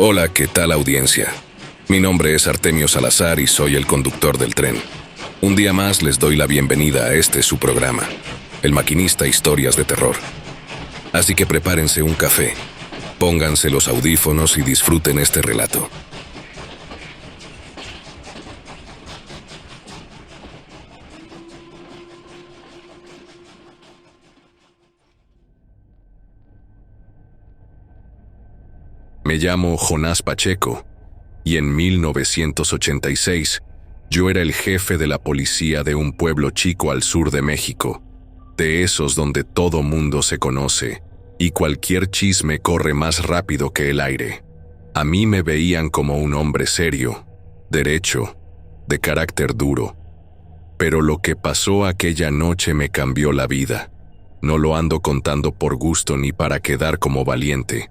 Hola, ¿qué tal audiencia? Mi nombre es Artemio Salazar y soy el conductor del tren. Un día más les doy la bienvenida a este su programa, El Maquinista Historias de Terror. Así que prepárense un café, pónganse los audífonos y disfruten este relato. Me llamo Jonás Pacheco y en 1986 yo era el jefe de la policía de un pueblo chico al sur de México, de esos donde todo mundo se conoce y cualquier chisme corre más rápido que el aire. A mí me veían como un hombre serio, derecho, de carácter duro. Pero lo que pasó aquella noche me cambió la vida. No lo ando contando por gusto ni para quedar como valiente.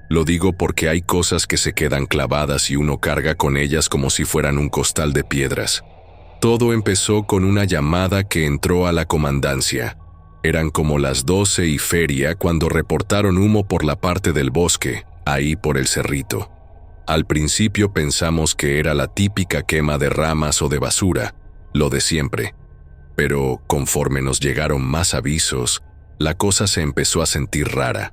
Lo digo porque hay cosas que se quedan clavadas y uno carga con ellas como si fueran un costal de piedras. Todo empezó con una llamada que entró a la comandancia. Eran como las 12 y feria cuando reportaron humo por la parte del bosque, ahí por el cerrito. Al principio pensamos que era la típica quema de ramas o de basura, lo de siempre. Pero conforme nos llegaron más avisos, la cosa se empezó a sentir rara.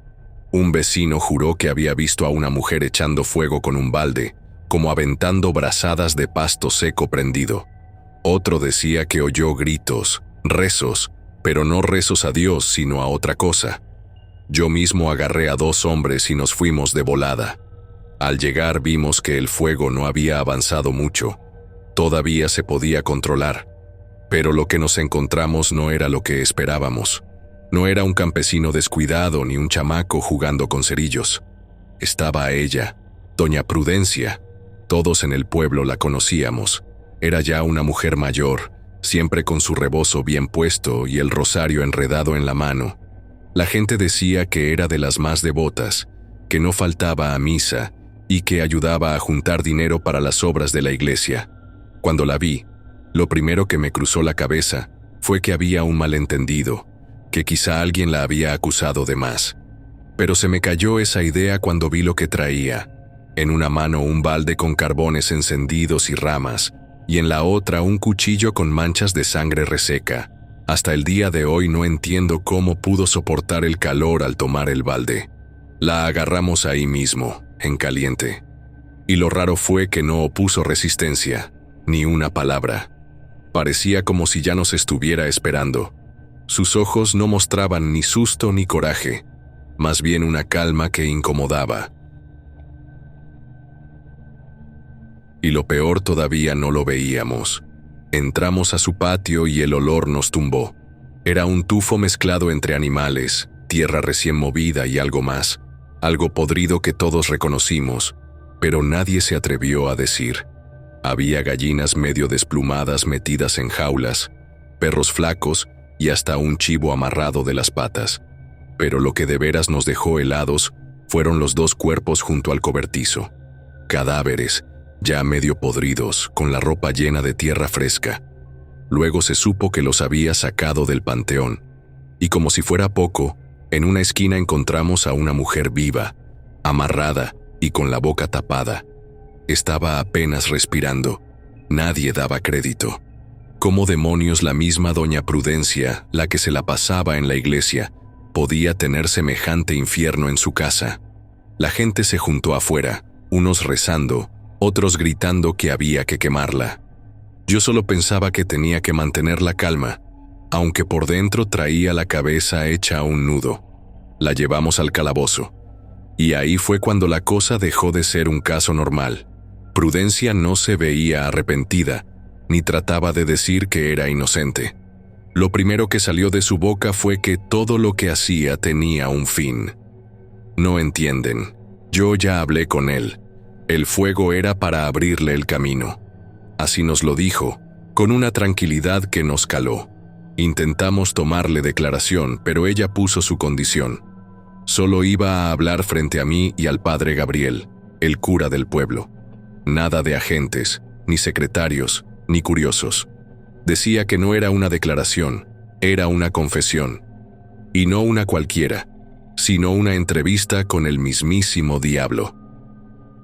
Un vecino juró que había visto a una mujer echando fuego con un balde, como aventando brazadas de pasto seco prendido. Otro decía que oyó gritos, rezos, pero no rezos a Dios sino a otra cosa. Yo mismo agarré a 2 hombres y nos fuimos de volada. Al llegar vimos que el fuego no había avanzado mucho. Todavía se podía controlar. Pero lo que nos encontramos no era lo que esperábamos. No era un campesino descuidado ni un chamaco jugando con cerillos. Estaba ella, doña Prudencia. Todos en el pueblo la conocíamos. Era ya una mujer mayor, siempre con su rebozo bien puesto y el rosario enredado en la mano. La gente decía que era de las más devotas, que no faltaba a misa y que ayudaba a juntar dinero para las obras de la iglesia. Cuando la vi, lo primero que me cruzó la cabeza fue que había un malentendido, que quizá alguien la había acusado de más. Pero se me cayó esa idea cuando vi lo que traía. En una mano un balde con carbones encendidos y ramas, y en la otra un cuchillo con manchas de sangre reseca. Hasta el día de hoy no entiendo cómo pudo soportar el calor al tomar el balde. La agarramos ahí mismo, en caliente. Y lo raro fue que no opuso resistencia, ni una palabra. Parecía como si ya nos estuviera esperando. Sus ojos no mostraban ni susto ni coraje, más bien una calma que incomodaba. Y lo peor todavía no lo veíamos. Entramos a su patio y el olor nos tumbó. Era un tufo mezclado entre animales, tierra recién movida y algo más, algo podrido que todos reconocimos, pero nadie se atrevió a decir. Había gallinas medio desplumadas metidas en jaulas, perros flacos y hasta un chivo amarrado de las patas. Pero lo que de veras nos dejó helados fueron los 2 cuerpos junto al cobertizo. Cadáveres, ya medio podridos, con la ropa llena de tierra fresca. Luego se supo que los había sacado del panteón. Y como si fuera poco, en una esquina encontramos a una mujer viva, amarrada y con la boca tapada. Estaba apenas respirando. Nadie daba crédito. ¿Cómo demonios la misma doña Prudencia, la que se la pasaba en la iglesia, podía tener semejante infierno en su casa? La gente se juntó afuera, unos rezando, otros gritando que había que quemarla. Yo solo pensaba que tenía que mantener la calma, aunque por dentro traía la cabeza hecha un nudo. La llevamos al calabozo. Y ahí fue cuando la cosa dejó de ser un caso normal. Prudencia no se veía arrepentida, ni trataba de decir que era inocente. Lo primero que salió de su boca fue que todo lo que hacía tenía un fin. No entienden. Yo ya hablé con él. El fuego era para abrirle el camino. Así nos lo dijo, con una tranquilidad que nos caló. Intentamos tomarle declaración, pero ella puso su condición. Solo iba a hablar frente a mí y al padre Gabriel, el cura del pueblo. Nada de agentes, ni secretarios, ni curiosos. Decía que no era una declaración, era una confesión. Y no una cualquiera, sino una entrevista con el mismísimo diablo.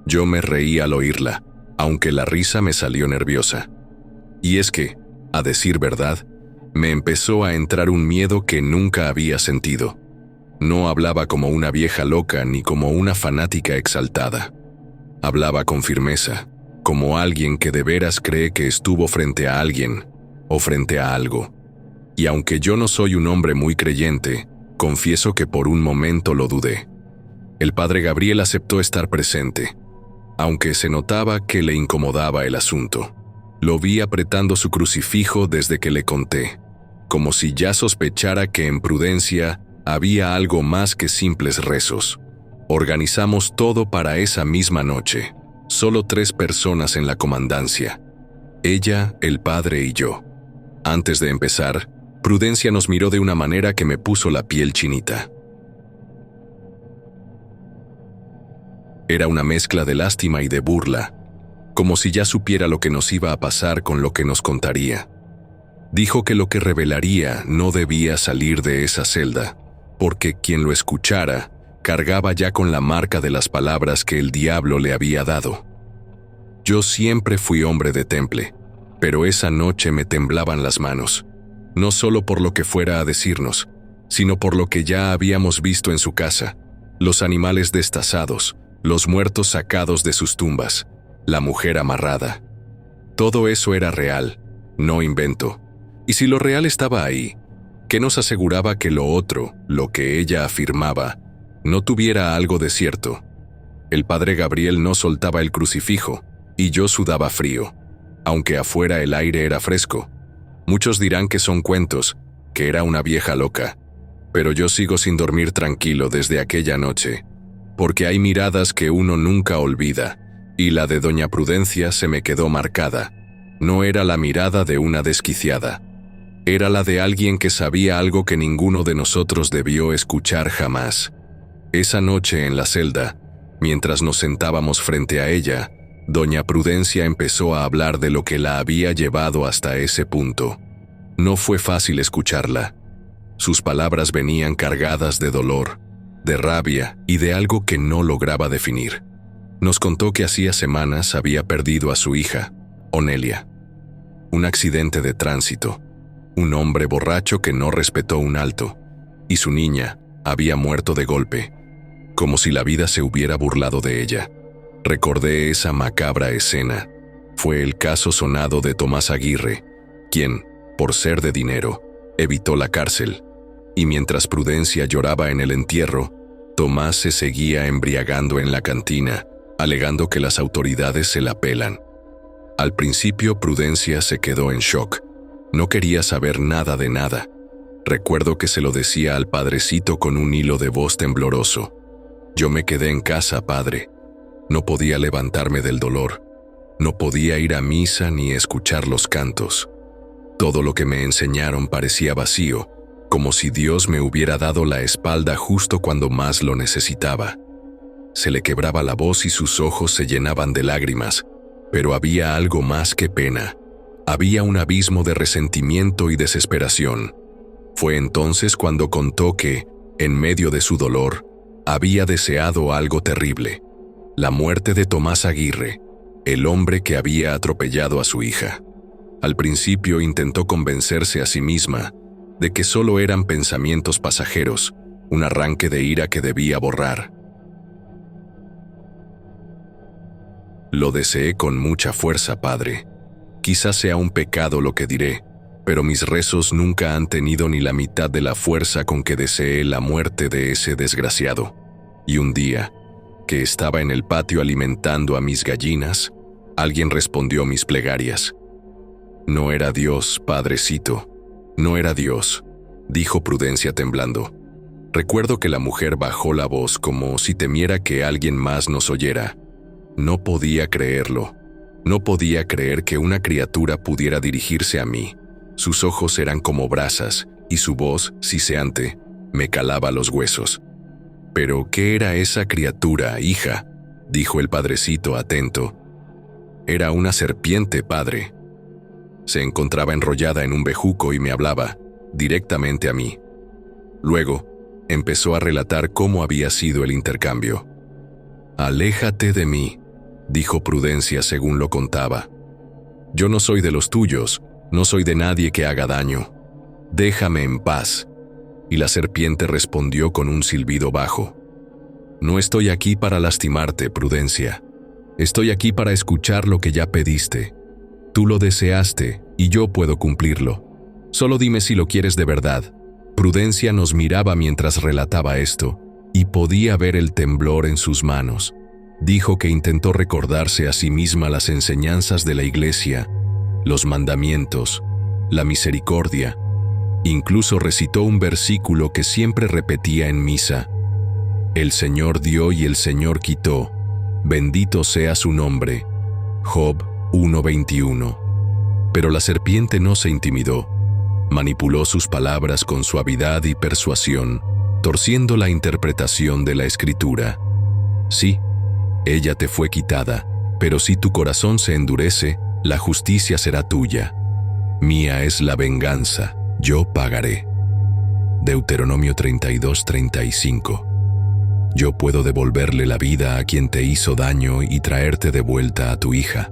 Yo me reí al oírla, aunque la risa me salió nerviosa. Y es que, a decir verdad, me empezó a entrar un miedo que nunca había sentido. No hablaba como una vieja loca ni como una fanática exaltada. Hablaba con firmeza, como alguien que de veras cree que estuvo frente a alguien o frente a algo. Y aunque yo no soy un hombre muy creyente, confieso que por un momento lo dudé. El padre Gabriel aceptó estar presente, aunque se notaba que le incomodaba el asunto. Lo vi apretando su crucifijo desde que le conté, como si ya sospechara que en Prudencia había algo más que simples rezos. Organizamos todo para esa misma noche, solo 3 personas en la comandancia, ella, el padre y yo. Antes de empezar, Prudencia nos miró de una manera que me puso la piel chinita. Era una mezcla de lástima y de burla, como si ya supiera lo que nos iba a pasar con lo que nos contaría. Dijo que lo que revelaría no debía salir de esa celda, porque quien lo escuchara cargaba ya con la marca de las palabras que el diablo le había dado. Yo siempre fui hombre de temple, pero esa noche me temblaban las manos, no solo por lo que fuera a decirnos, sino por lo que ya habíamos visto en su casa: los animales destazados, los muertos sacados de sus tumbas, la mujer amarrada. Todo eso era real, no invento. Y si lo real estaba ahí, ¿qué nos aseguraba que lo otro, lo que ella afirmaba, no tuviera algo de cierto? El padre Gabriel no soltaba el crucifijo, y yo sudaba frío, aunque afuera el aire era fresco. Muchos dirán que son cuentos, que era una vieja loca, pero yo sigo sin dormir tranquilo desde aquella noche, porque hay miradas que uno nunca olvida, y la de doña Prudencia se me quedó marcada. No era la mirada de una desquiciada, era la de alguien que sabía algo que ninguno de nosotros debió escuchar jamás. Esa noche en la celda, mientras nos sentábamos frente a ella, doña Prudencia empezó a hablar de lo que la había llevado hasta ese punto. No fue fácil escucharla. Sus palabras venían cargadas de dolor, de rabia y de algo que no lograba definir. Nos contó que hacía semanas había perdido a su hija, Onelia. Un accidente de tránsito, un hombre borracho que no respetó un alto, y su niña había muerto de golpe, como si la vida se hubiera burlado de ella. Recordé esa macabra escena. Fue el caso sonado de Tomás Aguirre, quien, por ser de dinero, evitó la cárcel, y mientras Prudencia lloraba en el entierro, Tomás se seguía embriagando en la cantina, alegando que las autoridades se la pelan. Al principio Prudencia se quedó en shock. No quería saber nada de nada. Recuerdo que se lo decía al padrecito con un hilo de voz tembloroso. Yo me quedé en casa, padre. No podía levantarme del dolor. No podía ir a misa ni escuchar los cantos. Todo lo que me enseñaron parecía vacío, como si Dios me hubiera dado la espalda justo cuando más lo necesitaba. Se le quebraba la voz y sus ojos se llenaban de lágrimas, pero había algo más que pena. Había un abismo de resentimiento y desesperación. Fue entonces cuando contó que, en medio de su dolor, había deseado algo terrible: la muerte de Tomás Aguirre, el hombre que había atropellado a su hija. Al principio intentó convencerse a sí misma de que solo eran pensamientos pasajeros, un arranque de ira que debía borrar. Lo deseé con mucha fuerza, padre. Quizás sea un pecado lo que diré, pero mis rezos nunca han tenido ni la mitad de la fuerza con que deseé la muerte de ese desgraciado. Y un día, que estaba en el patio alimentando a mis gallinas, alguien respondió mis plegarias. No era Dios, padrecito, no era Dios, dijo Prudencia temblando. Recuerdo que la mujer bajó la voz como si temiera que alguien más nos oyera. No podía creerlo. No podía creer que una criatura pudiera dirigirse a mí. Sus ojos eran como brasas, y su voz, siseante, me calaba los huesos. «¿Pero qué era esa criatura, hija?», dijo el padrecito atento. «Era una serpiente, padre». Se encontraba enrollada en un bejuco y me hablaba, directamente a mí. Luego, empezó a relatar cómo había sido el intercambio. «Aléjate de mí», dijo Prudencia según lo contaba. Yo no soy de los tuyos, no soy de nadie que haga daño. Déjame en paz. Y la serpiente respondió con un silbido bajo. No estoy aquí para lastimarte, Prudencia. Estoy aquí para escuchar lo que ya pediste. Tú lo deseaste y yo puedo cumplirlo. Solo dime si lo quieres de verdad. Prudencia nos miraba mientras relataba esto, y podía ver el temblor en sus manos. Dijo que intentó recordarse a sí misma las enseñanzas de la iglesia, los mandamientos, la misericordia. Incluso recitó un versículo que siempre repetía en misa. El Señor dio y el Señor quitó. Bendito sea su nombre. Job 1:21. Pero la serpiente no se intimidó. Manipuló sus palabras con suavidad y persuasión, torciendo la interpretación de la Escritura. Sí, ella te fue quitada, pero si tu corazón se endurece, la justicia será tuya. Mía es la venganza, yo pagaré. Deuteronomio 32:35. Yo puedo devolverle la vida a quien te hizo daño y traerte de vuelta a tu hija.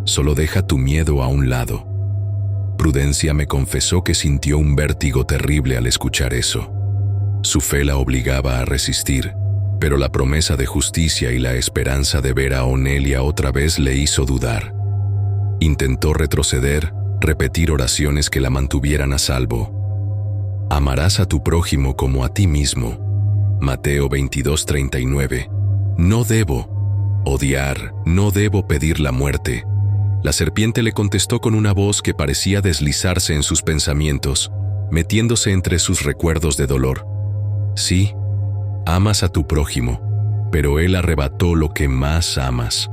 Solo deja tu miedo a un lado. Prudencia me confesó que sintió un vértigo terrible al escuchar eso. Su fe la obligaba a resistir, pero la promesa de justicia y la esperanza de ver a Onelia otra vez le hizo dudar. Intentó retroceder, repetir oraciones que la mantuvieran a salvo. Amarás a tu prójimo como a ti mismo. Mateo 22:39. No debo odiar, no debo pedir la muerte. La serpiente le contestó con una voz que parecía deslizarse en sus pensamientos, metiéndose entre sus recuerdos de dolor. Sí, amas a tu prójimo, pero él arrebató lo que más amas.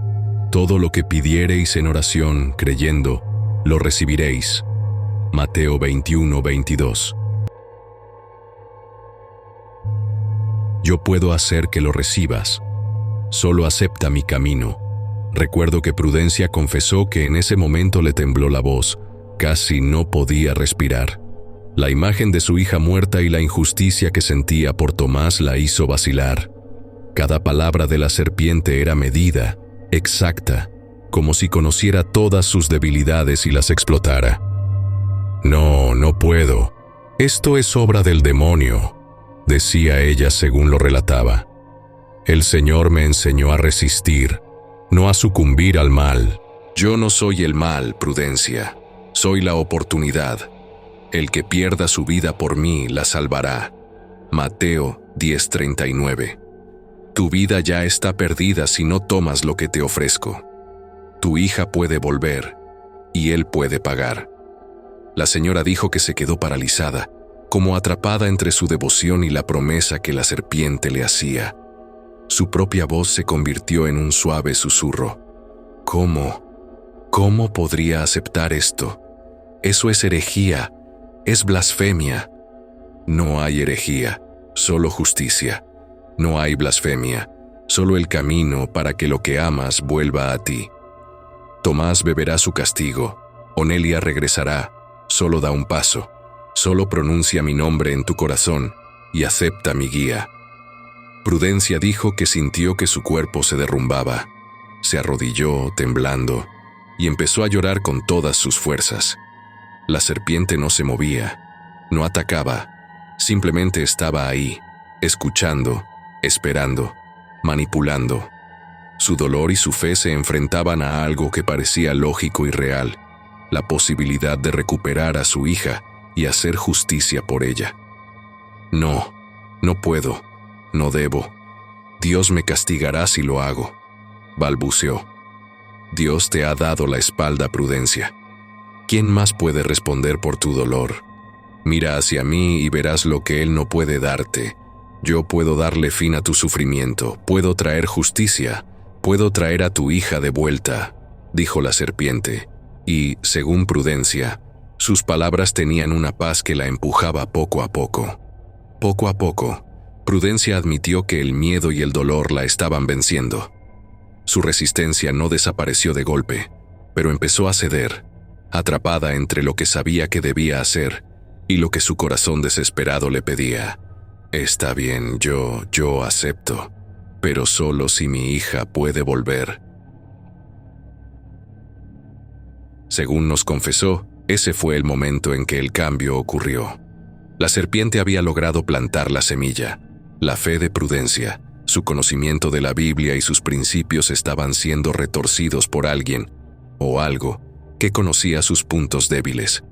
Todo lo que pidiereis en oración, creyendo, lo recibiréis. Mateo 21:22. Yo puedo hacer que lo recibas. Solo acepta mi camino. Recuerdo que Prudencia confesó que en ese momento le tembló la voz, casi no podía respirar. La imagen de su hija muerta y la injusticia que sentía por Tomás la hizo vacilar. Cada palabra de la serpiente era medida, exacta, como si conociera todas sus debilidades y las explotara. No, no puedo. Esto es obra del demonio, decía ella según lo relataba. El Señor me enseñó a resistir, no a sucumbir al mal. Yo no soy el mal, Prudencia. Soy la oportunidad. El que pierda su vida por mí la salvará. Mateo 10:39. Tu vida ya está perdida si no tomas lo que te ofrezco. Tu hija puede volver, y él puede pagar. La señora dijo que se quedó paralizada, como atrapada entre su devoción y la promesa que la serpiente le hacía. Su propia voz se convirtió en un suave susurro. ¿Cómo podría aceptar esto? Eso es herejía, es blasfemia. No hay herejía, solo justicia. No hay blasfemia, solo el camino para que lo que amas vuelva a ti. Tomás beberá su castigo, Onelia regresará, solo da un paso, solo pronuncia mi nombre en tu corazón y acepta mi guía. Prudencia dijo que sintió que su cuerpo se derrumbaba. Se arrodilló, temblando, y empezó a llorar con todas sus fuerzas. La serpiente no se movía, no atacaba, simplemente estaba ahí, escuchando, esperando, manipulando. Su dolor y su fe se enfrentaban a algo que parecía lógico y real, la posibilidad de recuperar a su hija y hacer justicia por ella. No puedo. No debo. Dios me castigará si lo hago, balbuceó. Dios te ha dado la espalda, Prudencia. ¿Quién más puede responder por tu dolor? Mira hacia mí y verás lo que Él no puede darte. Yo puedo darle fin a tu sufrimiento, puedo traer justicia, puedo traer a tu hija de vuelta, dijo la serpiente, y, según Prudencia, sus palabras tenían una paz que la empujaba poco a poco. Poco a poco, Prudencia admitió que el miedo y el dolor la estaban venciendo. Su resistencia no desapareció de golpe, pero empezó a ceder, atrapada entre lo que sabía que debía hacer y lo que su corazón desesperado le pedía. Está bien, yo acepto, pero solo si mi hija puede volver. Según nos confesó, ese fue el momento en que el cambio ocurrió. La serpiente había logrado plantar la semilla. La fe de Prudencia, su conocimiento de la Biblia y sus principios estaban siendo retorcidos por alguien o algo que conocía sus puntos débiles.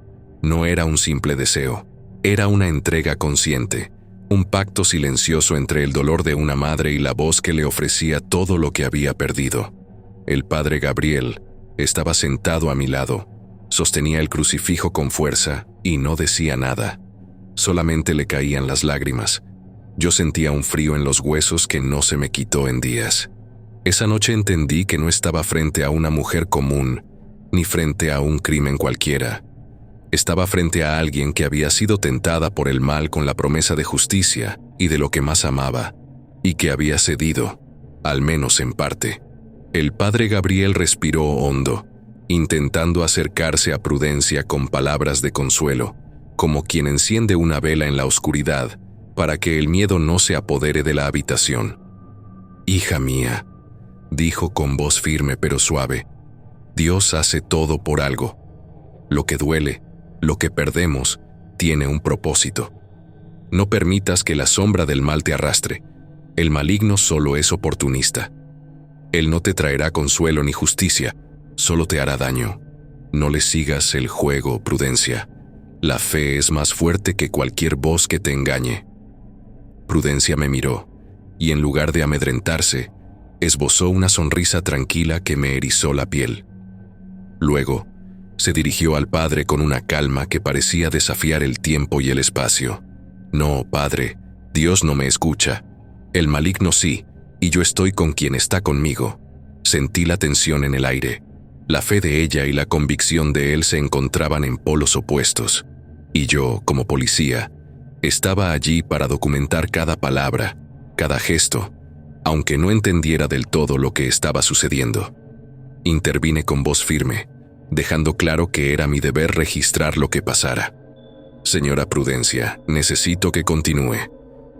No era un simple deseo, era una entrega consciente, un pacto silencioso entre el dolor de una madre y la voz que le ofrecía todo lo que había perdido. El padre Gabriel estaba sentado a mi lado, sostenía el crucifijo con fuerza y no decía nada. Solamente le caían las lágrimas. Yo sentía un frío en los huesos que no se me quitó en días. Esa noche entendí que no estaba frente a una mujer común, ni frente a un crimen cualquiera. Estaba frente a alguien que había sido tentada por el mal con la promesa de justicia y de lo que más amaba, y que había cedido, al menos en parte. El padre Gabriel respiró hondo, intentando acercarse a Prudencia con palabras de consuelo, como quien enciende una vela en la oscuridad para que el miedo no se apodere de la habitación. «Hija mía», dijo con voz firme pero suave, «Dios hace todo por algo. Lo que duele, lo que perdemos, tiene un propósito. No permitas que la sombra del mal te arrastre. El maligno solo es oportunista. Él no te traerá consuelo ni justicia, solo te hará daño. No le sigas el juego, Prudencia. La fe es más fuerte que cualquier voz que te engañe». Prudencia me miró, y en lugar de amedrentarse, esbozó una sonrisa tranquila que me erizó la piel. Luego, se dirigió al padre con una calma que parecía desafiar el tiempo y el espacio. «No, padre, Dios no me escucha. El maligno sí, y yo estoy con quien está conmigo». Sentí la tensión en el aire. La fe de ella y la convicción de él se encontraban en polos opuestos. Y yo, como policía, estaba allí para documentar cada palabra, cada gesto, aunque no entendiera del todo lo que estaba sucediendo. Intervine con voz firme, dejando claro que era mi deber registrar lo que pasara. «Señora Prudencia, necesito que continúe.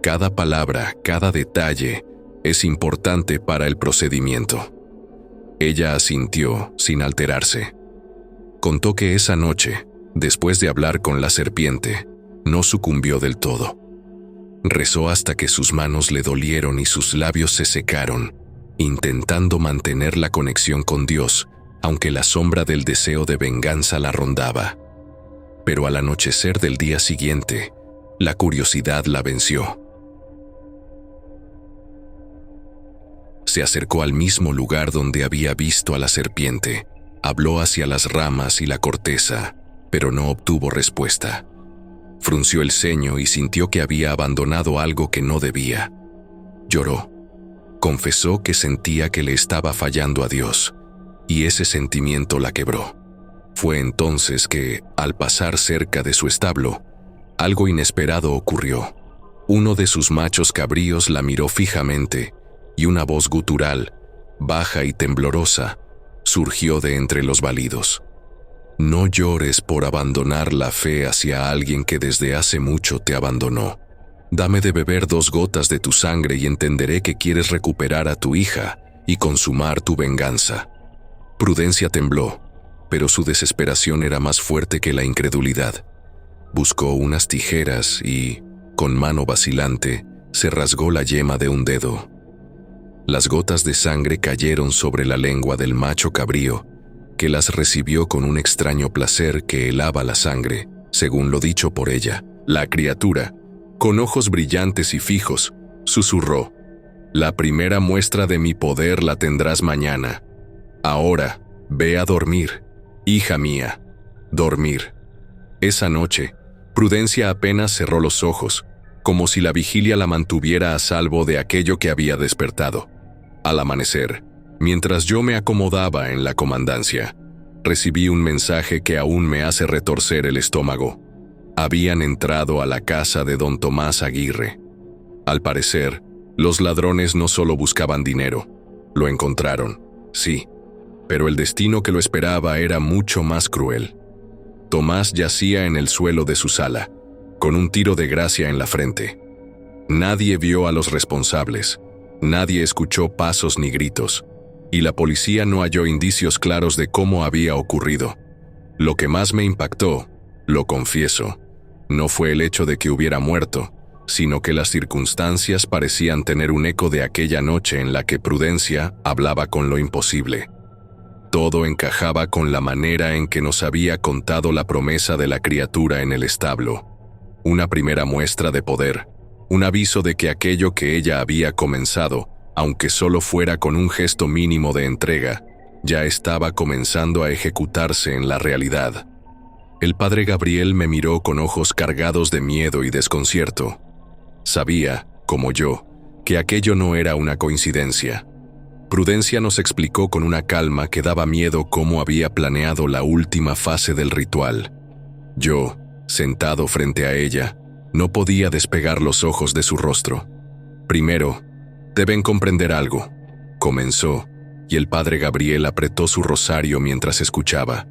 Cada palabra, cada detalle es importante para el procedimiento». Ella asintió sin alterarse. Contó que esa noche, después de hablar con la serpiente, no sucumbió del todo. Rezó hasta que sus manos le dolieron y sus labios se secaron, intentando mantener la conexión con Dios, aunque la sombra del deseo de venganza la rondaba. Pero al anochecer del día siguiente, la curiosidad la venció. Se acercó al mismo lugar donde había visto a la serpiente, habló hacia las ramas y la corteza, pero no obtuvo respuesta. Frunció el ceño y sintió que había abandonado algo que no debía. Lloró. Confesó que sentía que le estaba fallando a Dios, y ese sentimiento la quebró. Fue entonces que, al pasar cerca de su establo, algo inesperado ocurrió. Uno de sus machos cabríos la miró fijamente, y una voz gutural, baja y temblorosa, surgió de entre los balidos. «No llores por abandonar la fe hacia alguien que desde hace mucho te abandonó. Dame de beber 2 gotas de tu sangre y entenderé que quieres recuperar a tu hija y consumar tu venganza». Prudencia tembló, pero su desesperación era más fuerte que la incredulidad. Buscó unas tijeras y, con mano vacilante, se rasgó la yema de un dedo. Las gotas de sangre cayeron sobre la lengua del macho cabrío, que las recibió con un extraño placer que helaba la sangre, según lo dicho por ella. La criatura, con ojos brillantes y fijos, susurró: «La primera muestra de mi poder la tendrás mañana. Ahora, ve a dormir, hija mía, dormir». Esa noche, Prudencia apenas cerró los ojos, como si la vigilia la mantuviera a salvo de aquello que había despertado. Al amanecer, mientras yo me acomodaba en la comandancia, recibí un mensaje que aún me hace retorcer el estómago. Habían entrado a la casa de don Tomás Aguirre. Al parecer, los ladrones no solo buscaban dinero, lo encontraron, sí, pero el destino que lo esperaba era mucho más cruel. Tomás yacía en el suelo de su sala, con un tiro de gracia en la frente. Nadie vio a los responsables, nadie escuchó pasos ni gritos, y la policía no halló indicios claros de cómo había ocurrido. Lo que más me impactó, lo confieso, no fue el hecho de que hubiera muerto, sino que las circunstancias parecían tener un eco de aquella noche en la que Prudencia hablaba con lo imposible. Todo encajaba con la manera en que nos había contado la promesa de la criatura en el establo. Una primera muestra de poder, un aviso de que aquello que ella había comenzado, aunque solo fuera con un gesto mínimo de entrega, ya estaba comenzando a ejecutarse en la realidad. El padre Gabriel me miró con ojos cargados de miedo y desconcierto. Sabía, como yo, que aquello no era una coincidencia. Prudencia nos explicó con una calma que daba miedo cómo había planeado la última fase del ritual. Yo, sentado frente a ella, no podía despegar los ojos de su rostro. Primero, deben comprender algo, comenzó, y el padre Gabriel apretó su rosario mientras escuchaba.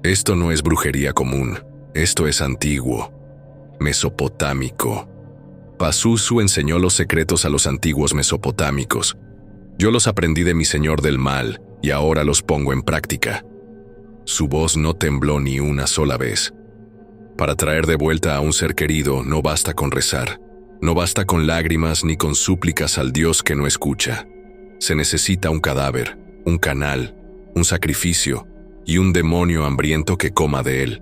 Esto no es brujería común, esto es antiguo, mesopotámico. Pazuzu enseñó los secretos a los antiguos mesopotámicos. Yo los aprendí de mi señor del mal y ahora los pongo en práctica. Su voz no tembló ni una sola vez. Para traer de vuelta a un ser querido no basta con rezar, no basta con lágrimas ni con súplicas al Dios que no escucha. Se necesita un cadáver, un canal, un sacrificio y un demonio hambriento que coma de él.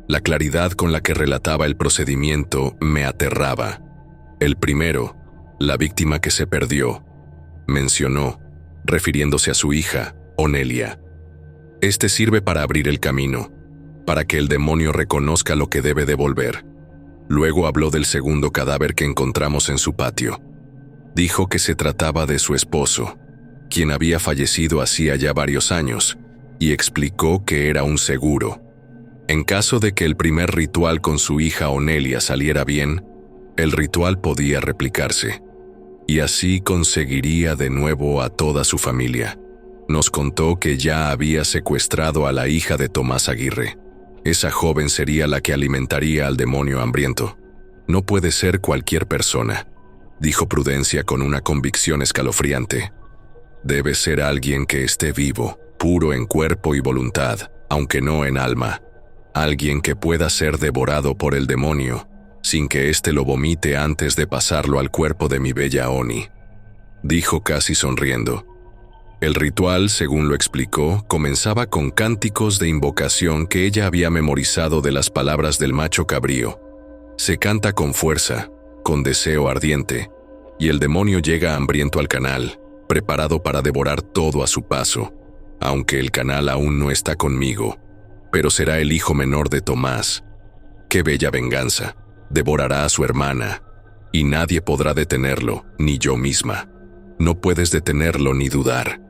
La claridad con la que relataba el procedimiento me aterraba. El primero, la víctima que se perdió, mencionó, refiriéndose a su hija, Onelia. Este sirve para abrir el camino, para que el demonio reconozca lo que debe devolver. Luego habló del segundo cadáver que encontramos en su patio. Dijo que se trataba de su esposo, quien había fallecido hacía ya varios años, y explicó que era un seguro. En caso de que el primer ritual con su hija Onelia saliera bien, el ritual podía replicarse, y así conseguiría de nuevo a toda su familia. Nos contó que ya había secuestrado a la hija de Tomás Aguirre. Esa joven sería la que alimentaría al demonio hambriento. No puede ser cualquier persona, dijo Prudencia con una convicción escalofriante. Debe ser alguien que esté vivo, puro en cuerpo y voluntad, aunque no en alma. Alguien que pueda ser devorado por el demonio, sin que éste lo vomite antes de pasarlo al cuerpo de mi bella Oni, dijo casi sonriendo. El ritual, según lo explicó, comenzaba con cánticos de invocación que ella había memorizado de las palabras del macho cabrío. Se canta con fuerza, con deseo ardiente, y el demonio llega hambriento al canal, preparado para devorar todo a su paso, aunque el canal aún no está conmigo, pero será el hijo menor de Tomás. ¡Qué bella venganza! Devorará a su hermana, y nadie podrá detenerlo, ni yo misma. No puedes detenerlo ni dudar.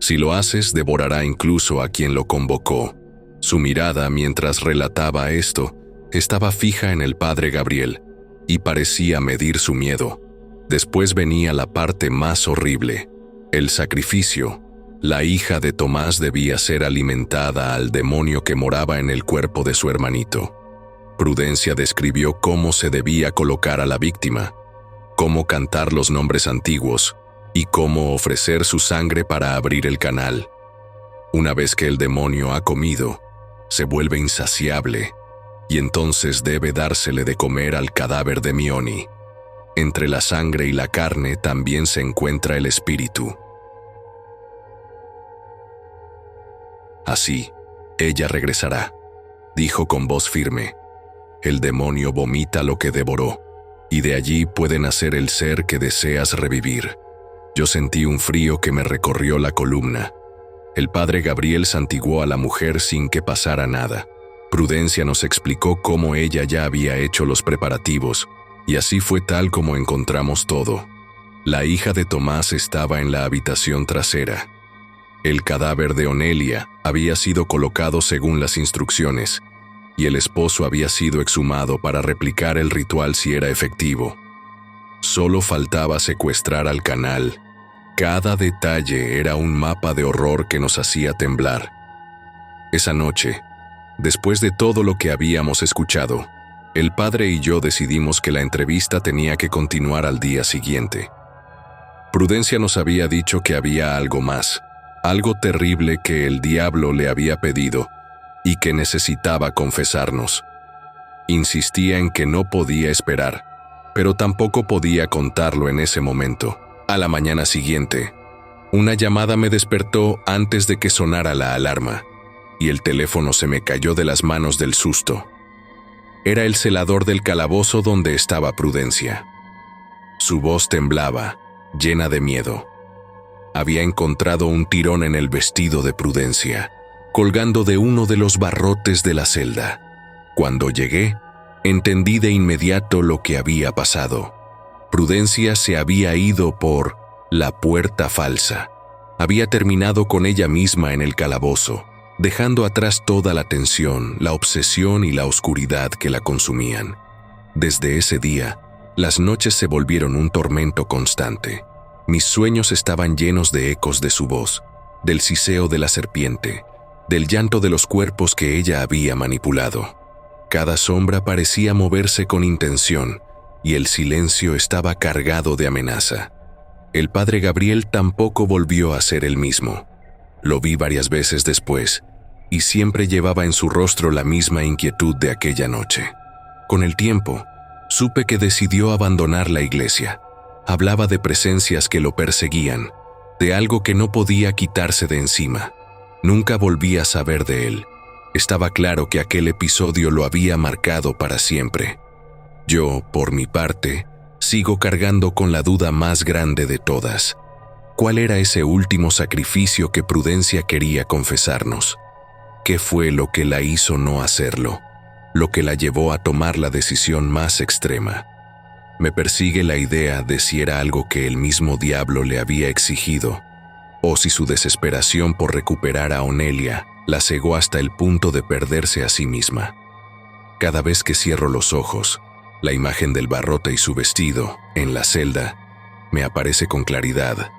Si lo haces, devorará incluso a quien lo convocó. Su mirada, mientras relataba esto, estaba fija en el padre Gabriel, y parecía medir su miedo. Después venía la parte más horrible, el sacrificio. La hija de Tomás debía ser alimentada al demonio que moraba en el cuerpo de su hermanito. Prudencia describió cómo se debía colocar a la víctima, cómo cantar los nombres antiguos y cómo ofrecer su sangre para abrir el canal. Una vez que el demonio ha comido, se vuelve insaciable y entonces debe dársele de comer al cadáver de Mioni. Entre la sangre y la carne también se encuentra el espíritu. Así, ella regresará, dijo con voz firme. El demonio vomita lo que devoró, y de allí puede nacer el ser que deseas revivir. Yo sentí un frío que me recorrió la columna. El padre Gabriel santiguó a la mujer sin que pasara nada. Prudencia nos explicó cómo ella ya había hecho los preparativos, y así fue tal como encontramos todo. La hija de Tomás estaba en la habitación trasera. El cadáver de Onelia había sido colocado según las instrucciones, y el esposo había sido exhumado para replicar el ritual si era efectivo. Solo faltaba secuestrar al canal. Cada detalle era un mapa de horror que nos hacía temblar. Esa noche, después de todo lo que habíamos escuchado, el padre y yo decidimos que la entrevista tenía que continuar al día siguiente. Prudencia nos había dicho que había algo más, algo terrible que el diablo le había pedido y que necesitaba confesarnos. Insistía en que no podía esperar, pero tampoco podía contarlo en ese momento. A la mañana siguiente, una llamada me despertó antes de que sonara la alarma, y el teléfono se me cayó de las manos del susto. Era el celador del calabozo donde estaba Prudencia. Su voz temblaba, llena de miedo. Había encontrado un tirón en el vestido de Prudencia, colgando de uno de los barrotes de la celda. Cuando llegué, entendí de inmediato lo que había pasado. Prudencia se había ido por la puerta falsa. Había terminado con ella misma en el calabozo, dejando atrás toda la tensión, la obsesión y la oscuridad que la consumían. Desde ese día, las noches se volvieron un tormento constante. Mis sueños estaban llenos de ecos de su voz, del siseo de la serpiente, del llanto de los cuerpos que ella había manipulado. Cada sombra parecía moverse con intención, y el silencio estaba cargado de amenaza. El padre Gabriel tampoco volvió a ser el mismo. Lo vi varias veces después, y siempre llevaba en su rostro la misma inquietud de aquella noche. Con el tiempo, supe que decidió abandonar la iglesia. Hablaba de presencias que lo perseguían, de algo que no podía quitarse de encima. Nunca volví a saber de él. Estaba claro que aquel episodio lo había marcado para siempre. Yo, por mi parte, sigo cargando con la duda más grande de todas. ¿Cuál era ese último sacrificio que Prudencia quería confesarnos? ¿Qué fue lo que la hizo no hacerlo? Lo que la llevó a tomar la decisión más extrema. Me persigue la idea de si era algo que el mismo diablo le había exigido, o si su desesperación por recuperar a Onelia la cegó hasta el punto de perderse a sí misma. Cada vez que cierro los ojos, la imagen del barrote y su vestido, en la celda, me aparece con claridad,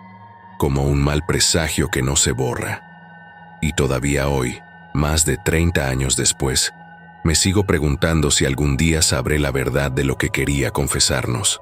como un mal presagio que no se borra. Y todavía hoy, más de 30 años después, me sigo preguntando si algún día sabré la verdad de lo que quería confesarnos.